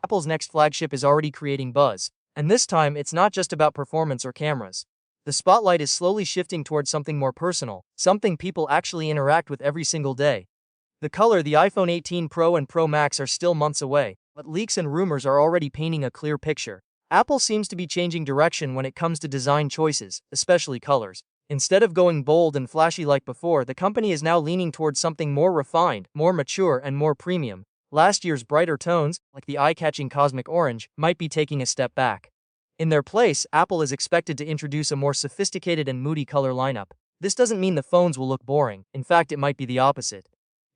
Apple's next flagship is already creating buzz, and this time it's not just about performance or cameras. The spotlight is slowly shifting towards something more personal, something people actually interact with every single day. The iPhone 18 Pro and Pro Max are still months away, but leaks and rumors are already painting a clear picture. Apple seems to be changing direction when it comes to design choices, especially colors. Instead of going bold and flashy like before, the company is now leaning towards something more refined, more mature, and more premium. Last year's brighter tones, like the eye-catching cosmic orange, might be taking a step back. In their place, Apple is expected to introduce a more sophisticated and moody color lineup. This doesn't mean the phones will look boring. In fact, it might be the opposite.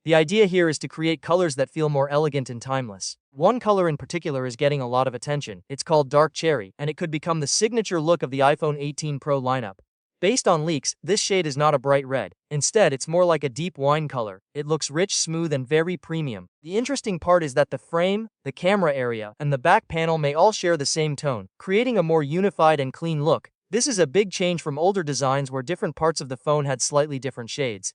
The idea here is to create colors that feel more elegant and timeless. One color in particular is getting a lot of attention. It's called dark cherry, and it could become the signature look of the iPhone 18 Pro lineup. Based on leaks, this shade is not a bright red. Instead, it's more like a deep wine color. It looks rich, smooth, and very premium. The interesting part is that the frame, the camera area, and the back panel may all share the same tone, creating a more unified and clean look. This is a big change from older designs where different parts of the phone had slightly different shades.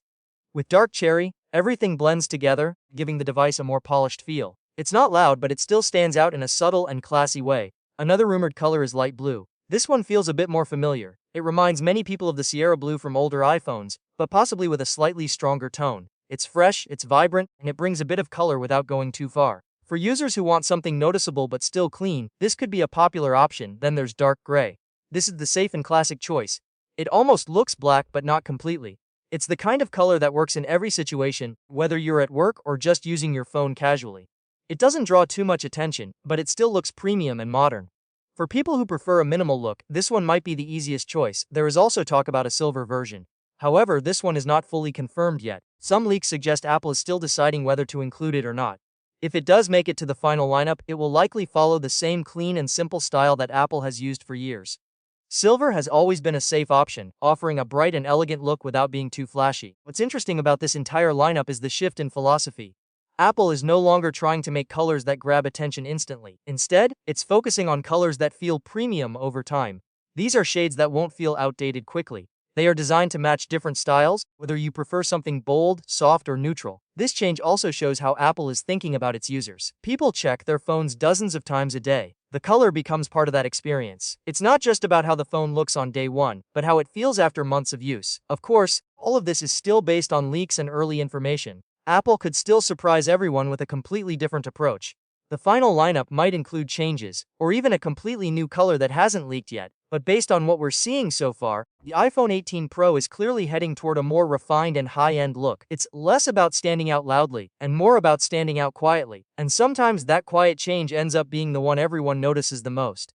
With dark cherry, everything blends together, giving the device a more polished feel. It's not loud, but it still stands out in a subtle and classy way. Another rumored color is light blue. This one feels a bit more familiar. It reminds many people of the Sierra blue from older iPhones, but possibly with a slightly stronger tone. It's fresh, it's vibrant, and it brings a bit of color without going too far. For users who want something noticeable but still clean, this could be a popular option. Then there's dark gray. This is the safe and classic choice. It almost looks black, but not completely. It's the kind of color that works in every situation, whether you're at work or just using your phone casually. It doesn't draw too much attention, but it still looks premium and modern. For people who prefer a minimal look, this one might be the easiest choice. There is also talk about a silver version. However, this one is not fully confirmed yet. Some leaks suggest Apple is still deciding whether to include it or not. If it does make it to the final lineup, it will likely follow the same clean and simple style that Apple has used for years. Silver has always been a safe option, offering a bright and elegant look without being too flashy. What's interesting about this entire lineup is the shift in philosophy. Apple is no longer trying to make colors that grab attention instantly. Instead, it's focusing on colors that feel premium over time. These are shades that won't feel outdated quickly. They are designed to match different styles, whether you prefer something bold, soft, or neutral. This change also shows how Apple is thinking about its users. People check their phones dozens of times a day. The color becomes part of that experience. It's not just about how the phone looks on day one, but how it feels after months of use. Of course, all of this is still based on leaks and early information. Apple could still surprise everyone with a completely different approach. The final lineup might include changes, or even a completely new color that hasn't leaked yet. But based on what we're seeing so far, the iPhone 18 Pro is clearly heading toward a more refined and high-end look. It's less about standing out loudly, and more about standing out quietly. And sometimes that quiet change ends up being the one everyone notices the most.